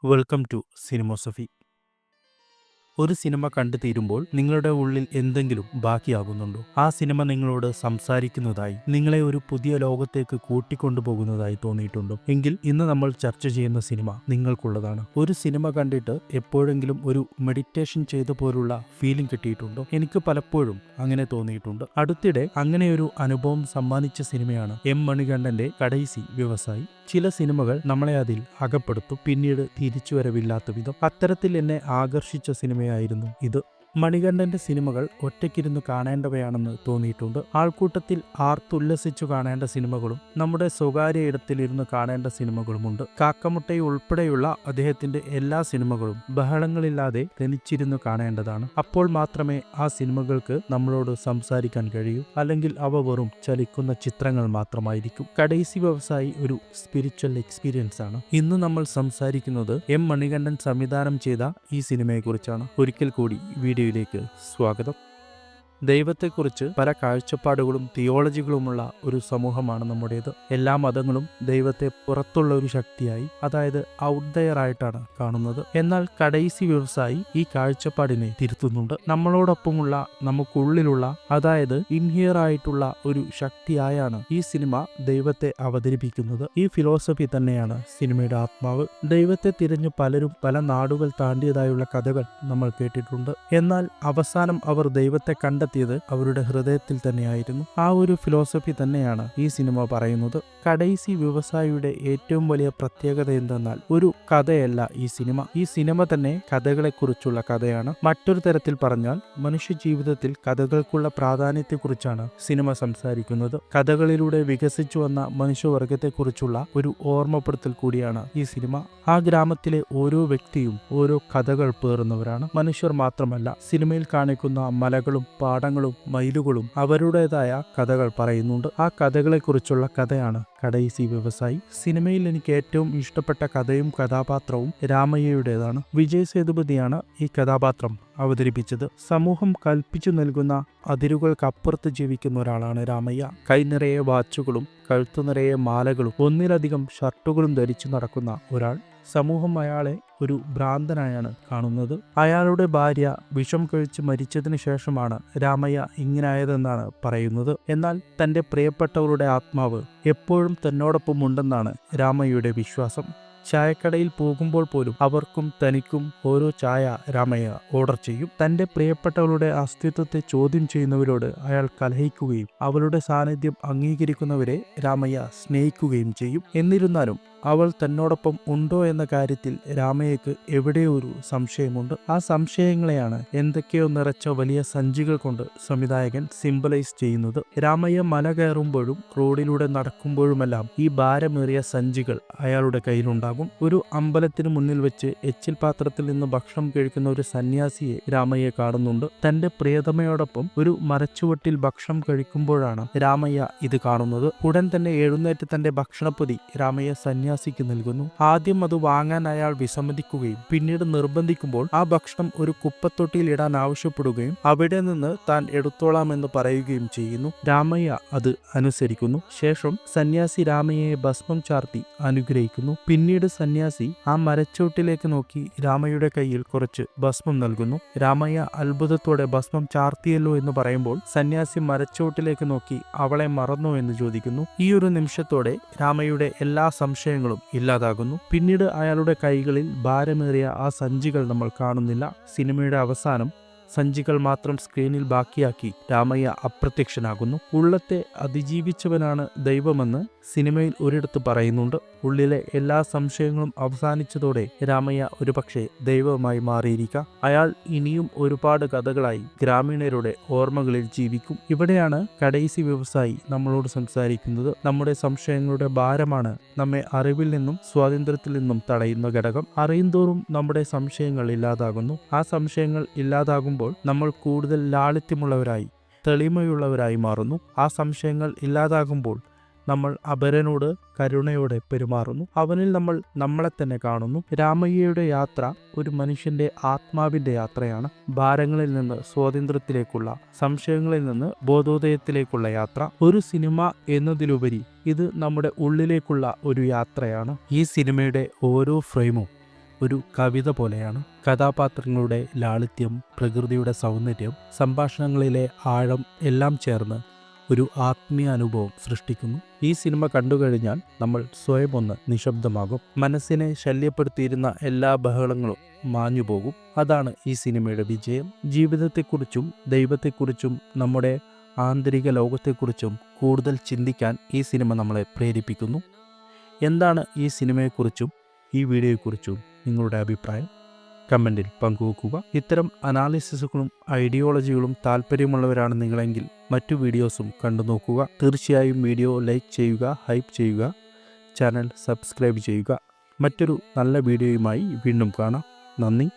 Welcome to സിനിമോസഫി. ഒരു cinema കണ്ടു തീരുമ്പോൾ നിങ്ങളുടെ ഉള്ളിൽ എന്തെങ്കിലും ബാക്കിയാകുന്നുണ്ടോ? ആ സിനിമ നിങ്ങളോട് സംസാരിക്കുന്നതായി, നിങ്ങളെ ഒരു പുതിയ ലോകത്തേക്ക് കൂട്ടിക്കൊണ്ടുപോകുന്നതായി തോന്നിയിട്ടുണ്ടോ? എങ്കിൽ ഇന്ന് നമ്മൾ ചർച്ച ചെയ്യുന്ന സിനിമ നിങ്ങൾക്കുള്ളതാണ്. ഒരു സിനിമ കണ്ടിട്ട് എപ്പോഴെങ്കിലും ഒരു മെഡിറ്റേഷൻ ചെയ്ത പോലുള്ള ഫീലിംഗ് കിട്ടിയിട്ടുണ്ടോ? എനിക്ക് പലപ്പോഴും അങ്ങനെ തോന്നിയിട്ടുണ്ട്. അടുത്തിടെ അങ്ങനെ ഒരു അനുഭവം സമ്മാനിച്ച സിനിമയാണ് എം മണികണ്ഠന്റെ കടൈസി വ്യവസായി. ചില സിനിമകൾ നമ്മളെ അതിൽ അകപ്പെടുത്തും, പിന്നീട് തിരിച്ചുവരവില്ലാത്ത വിധം. അത്തരത്തിൽ എന്നെ ആകർഷിച്ച സിനിമയായിരുന്നു ഇത്. മണികണ്ഠന്റെ സിനിമകൾ ഒറ്റയ്ക്കിരുന്ന് കാണേണ്ടവയാണെന്ന് തോന്നിയിട്ടുണ്ട്. ആൾക്കൂട്ടത്തിൽ ആർത്തുല്ലസിച്ചു കാണേണ്ട സിനിമകളും നമ്മുടെ സ്വകാര്യ ഇടത്തിലിരുന്ന് കാണേണ്ട സിനിമകളുമുണ്ട്. കാക്കമുട്ടൈ ഉൾപ്പെടെയുള്ള അദ്ദേഹത്തിന്റെ എല്ലാ സിനിമകളും ബഹളങ്ങളില്ലാതെ തനിച്ചിരുന്ന് കാണേണ്ടതാണ്. അപ്പോൾ മാത്രമേ ആ സിനിമകൾക്ക് നമ്മളോട് സംസാരിക്കാൻ കഴിയൂ. അല്ലെങ്കിൽ അവ വെറും ചലിക്കുന്ന ചിത്രങ്ങൾ മാത്രമായിരിക്കും. കടൈസി വ്യവസായി ഒരു സ്പിരിച്വൽ എക്സ്പീരിയൻസ് ആണ്. ഇന്ന് നമ്മൾ സംസാരിക്കുന്നത് എം മണികണ്ഠൻ സംവിധാനം ചെയ്ത ഈ സിനിമയെക്കുറിച്ചാണ്. ഒരിക്കൽ കൂടി വീഡിയോയിലേക്ക് സ്വാഗതം. ദൈവത്തെക്കുറിച്ച് പല കാഴ്ചപ്പാടുകളും തിയോളജികളുമുള്ള ഒരു സമൂഹമാണ് നമ്മുടേത്. എല്ലാ മതങ്ങളും ദൈവത്തെ പുറത്തുള്ള ഒരു ശക്തിയായി, അതായത് ഔട്ട് ദയർ ആയിട്ടാണ് കാണുന്നത്. എന്നാൽ കടൈസി വ്യവസായി ഈ കാഴ്ചപ്പാടിനെ തിരുത്തുന്നുണ്ട്. നമ്മളോടൊപ്പമുള്ള, നമുക്കുള്ളിലുള്ള, അതായത് ഇൻഹിയർ ആയിട്ടുള്ള ഒരു ശക്തിയായാണ് ഈ സിനിമ ദൈവത്തെ അവതരിപ്പിക്കുന്നത്. ഈ ഫിലോസഫി തന്നെയാണ് സിനിമയുടെ ആത്മാവ്. ദൈവത്തെ തിരഞ്ഞു പലരും പല നാടുകൾ താണ്ടിയതായുള്ള കഥകൾ നമ്മൾ കേട്ടിട്ടുണ്ട്. എന്നാൽ അവസാനം അവർ ദൈവത്തെ കണ്ടെത്തിയത് അവരുടെ ഹൃദയത്തിൽ തന്നെയായിരുന്നു. ആ ഒരു ഫിലോസഫി തന്നെയാണ് ഈ സിനിമ പറയുന്നത്. കടൈസി വ്യവസായിയുടെ ഏറ്റവും വലിയ പ്രത്യേകത എന്തെന്നാൽ ഒരു കഥയല്ല ഈ സിനിമ. ഈ സിനിമ തന്നെ കഥകളെക്കുറിച്ചുള്ള കഥയാണ്. മറ്റൊരു തരത്തിൽ പറഞ്ഞാൽ മനുഷ്യ ജീവിതത്തിൽ കഥകൾക്കുള്ള പ്രാധാന്യത്തെക്കുറിച്ചാണ് സിനിമ സംസാരിക്കുന്നത്. കഥകളിലൂടെ വികസിച്ചു വന്ന മനുഷ്യവർഗത്തെക്കുറിച്ചുള്ള ഒരു ഓർമ്മപ്പെടുത്തൽ കൂടിയാണ് ഈ സിനിമ. ആ ഗ്രാമത്തിലെ ഓരോ വ്യക്തിയും ഓരോ കഥകൾ പേറുന്നവരാണ്. മനുഷ്യർ മാത്രമല്ല, സിനിമയിൽ കാണിക്കുന്ന മലകളും പാടങ്ങളും മയിലുകളും അവരുടേതായ കഥകൾ പറയുന്നുണ്ട്. ആ കഥകളെക്കുറിച്ചുള്ള കഥയാണ് കടൈസി വ്യവസായി. സിനിമയിൽ എനിക്ക് ഏറ്റവും ഇഷ്ടപ്പെട്ട കഥയും കഥാപാത്രവും രാമയ്യയുടേതാണ്. വിജയ് സേതുപതിയാണ് ഈ കഥാപാത്രം അവതരിപ്പിച്ചത്. സമൂഹം കൽപ്പിച്ചു നൽകുന്ന അതിരുകൾക്കപ്പുറത്ത് ജീവിക്കുന്ന ഒരാളാണ് രാമയ്യ. കൈനിറയെ വാച്ചുകളും കഴുത്തു നിറയെ മാലകളും ഒന്നിലധികം ഷർട്ടുകളും ധരിച്ചു നടക്കുന്ന ഒരാൾ. സമൂഹം അയാളെ ഒരു ഭ്രാന്തനായാണ് കാണുന്നത്. അയാളുടെ ഭാര്യ വിഷം കഴിച്ച് മരിച്ചതിന് ശേഷമാണ് രാമയ്യ ഇങ്ങനായതെന്നാണ് പറയുന്നത്. എന്നാൽ തന്റെ പ്രിയപ്പെട്ടവരുടെ ആത്മാവ് എപ്പോഴും തന്നോടൊപ്പം ഉണ്ടെന്നാണ് രാമയ്യയുടെ വിശ്വാസം. ചായക്കടയിൽ പോകുമ്പോൾ പോലും അവർക്കും തനിക്കും ഓരോ ചായ രാമയ്യ ഓർഡർ ചെയ്യും. തന്റെ പ്രിയപ്പെട്ടവരുടെ അസ്തിത്വത്തെ ചോദ്യം ചെയ്യുന്നവരോട് അയാൾ കലഹിക്കുകയും അവരുടെ സാന്നിധ്യം അംഗീകരിക്കുന്നവരെ രാമയ്യ സ്നേഹിക്കുകയും ചെയ്യും. എന്നിരുന്നാലും അവൾ തന്നോടൊപ്പം ഉണ്ടോ എന്ന കാര്യത്തിൽ രാമയ്യക്ക് എവിടെയോ ഒരു സംശയമുണ്ട്. ആ സംശയങ്ങളെയാണ് എന്തൊക്കെയോ നിറച്ച വലിയ സഞ്ചികൾ കൊണ്ട് സംവിധായകൻ സിംബലൈസ് ചെയ്യുന്നത്. രാമയ്യ മല കയറുമ്പോഴും റോഡിലൂടെ നടക്കുമ്പോഴുമെല്ലാം ഈ ഭാരമേറിയ സഞ്ചികൾ അയാളുടെ കയ്യിലുണ്ടാകും. ഒരു അമ്പലത്തിന് മുന്നിൽ വെച്ച് എച്ചിൽ പാത്രത്തിൽ നിന്ന് ഭക്ഷണം കഴിക്കുന്ന ഒരു സന്യാസിയെ രാമയ്യ കാണുന്നുണ്ട്. തന്റെ പ്രിയതമയോടൊപ്പം ഒരു മരച്ചുവട്ടിൽ ഭക്ഷണം കഴിക്കുമ്പോഴാണ് രാമയ്യ ഇത് കാണുന്നത്. ഉടൻ തന്നെ എഴുന്നേറ്റ് തന്റെ ഭക്ഷണപ്പൊതി രാമയ്യ സന്യാസിക്ക് നൽകുന്നു. ആദ്യം അത് വാങ്ങാൻ അയാൾ വിസമ്മതിക്കുകയും പിന്നീട് നിർബന്ധിക്കുമ്പോൾ ആ ഭക്ഷണം ഒരു കുപ്പത്തൊട്ടിയിൽ ഇടാൻ ആവശ്യപ്പെടുകയും അവിടെ നിന്ന് താൻ എടുത്തോളാമെന്ന് പറയുകയും ചെയ്യുന്നു. രാമയ്യ അത് അനുസരിക്കുന്നു. ശേഷം സന്യാസി രാമയ്യയെ ഭസ്മം ചാർത്തി അനുഗ്രഹിക്കുന്നു. പിന്നീട് സന്യാസി ആ മരച്ചോട്ടിലേക്ക് നോക്കി രാമയ്യയുടെ കയ്യിൽ കുറച്ച് ഭസ്മം നൽകുന്നു. രാമയ്യ അത്ഭുതത്തോടെ ഭസ്മം ചാർത്തിയല്ലോ എന്ന് പറയുമ്പോൾ സന്യാസി മരച്ചോട്ടിലേക്ക് നോക്കി അവളെ മറന്നോ എന്ന് ചോദിക്കുന്നു. ഈ ഒരു നിമിഷത്തോടെ രാമയ്യയുടെ എല്ലാ സംശയങ്ങളും ഇല്ലാതാകുന്നു. പിന്നീട് അയാളുടെ കൈകളിൽ ഭാരമേറിയ ആ സഞ്ചികൾ നമ്മൾ കാണുന്നില്ല. സിനിമയുടെ അവസാനം സഞ്ചികൾ മാത്രം സ്ക്രീനിൽ ബാക്കിയാക്കി രാമയ്യ അപ്രത്യക്ഷനാകുന്നു. ഉള്ളത്തെ അതിജീവിച്ചവനാണ് ദൈവമെന്ന് സിനിമയിൽ ഒരിടത്ത് പറയുന്നുണ്ട്. ഉള്ളിലെ എല്ലാ സംശയങ്ങളും അവസാനിച്ചതോടെ രാമയ്യ ഒരുപക്ഷെ ദൈവമായി മാറിയിരിക്കാം. അയാൾ ഇനിയും ഒരുപാട് കഥകളായി ഗ്രാമീണരുടെ ഓർമ്മകളിൽ ജീവിക്കും. ഇവിടെയാണ് കടൈസി വ്യവസായി നമ്മളോട് സംസാരിക്കുന്നത്. നമ്മുടെ സംശയങ്ങളുടെ ഭാരമാണ് നമ്മെ അറിവിൽ നിന്നും സ്വാതന്ത്ര്യത്തിൽ നിന്നും തടയുന്ന ഘടകം. അറിയുന്തോറും നമ്മുടെ സംശയങ്ങൾ ഇല്ലാതാകുന്നു. ആ സംശയങ്ങൾ ഇല്ലാതാകുമ്പോൾ നമ്മൾ കൂടുതൽ ലാളിത്യമുള്ളവരായി, തെളിമയുള്ളവരായി മാറുന്നു. ആ സംശയങ്ങൾ ഇല്ലാതാകുമ്പോൾ നമ്മൾ അപരനോട് കരുണയോടെ പെരുമാറുന്നു. അവനിൽ നമ്മൾ നമ്മളെ തന്നെ കാണുന്നു. രാമയ്യയുടെ യാത്ര ഒരു മനുഷ്യന്റെ ആത്മാവിന്റെ യാത്രയാണ്. ഭാരങ്ങളിൽ നിന്ന് സ്വാതന്ത്ര്യത്തിലേക്കുള്ള, സംശയങ്ങളിൽ നിന്ന് ബോധോദയത്തിലേക്കുള്ള യാത്ര. ഒരു സിനിമ എന്നതിലുപരി ഇത് നമ്മുടെ ഉള്ളിലേക്കുള്ള ഒരു യാത്രയാണ്. ഈ സിനിമയുടെ ഓരോ ഫ്രെയിമും ഒരു കവിത പോലെയാണ്. കഥാപാത്രങ്ങളുടെ ലാളിത്യം, പ്രകൃതിയുടെ സൗന്ദര്യം, സംഭാഷണങ്ങളിലെ ആഴം എല്ലാം ചേർന്ന് ഒരു ആത്മീയ അനുഭവം സൃഷ്ടിക്കുന്നു. ഈ സിനിമ കണ്ടുകഴിഞ്ഞാൽ നമ്മൾ സ്വയം ഒന്ന് നിശബ്ദമാകും. മനസ്സിനെ ശല്യപ്പെടുത്തിയിരുന്ന എല്ലാ ബഹളങ്ങളും മാഞ്ഞുപോകും. അതാണ് ഈ സിനിമയുടെ വിജയം. ജീവിതത്തെക്കുറിച്ചും ദൈവത്തെക്കുറിച്ചും നമ്മുടെ ആന്തരിക ലോകത്തെക്കുറിച്ചും കൂടുതൽ ചിന്തിക്കാൻ ഈ സിനിമ നമ്മളെ പ്രേരിപ്പിക്കുന്നു. എന്താണ് ഈ സിനിമയെക്കുറിച്ചും ഈ വീഡിയോയെക്കുറിച്ചും നിങ്ങളുടെ അഭിപ്രായം കമൻറ്റിൽ പങ്കുവെക്കുക. ഇത്തരം അനാലിസിസുകളും ഐഡിയോളജികളും താല്പര്യമുള്ളവരാണ് നിങ്ങളെങ്കിൽ മറ്റു വീഡിയോസും കണ്ടു നോക്കുക. തീർച്ചയായും വീഡിയോ ലൈക്ക് ചെയ്യുക, ഹൈപ്പ് ചെയ്യുക, ചാനൽ സബ്സ്ക്രൈബ് ചെയ്യുക. മറ്റൊരു നല്ല വീഡിയോയുമായി വീണ്ടും കാണാം. നന്ദി.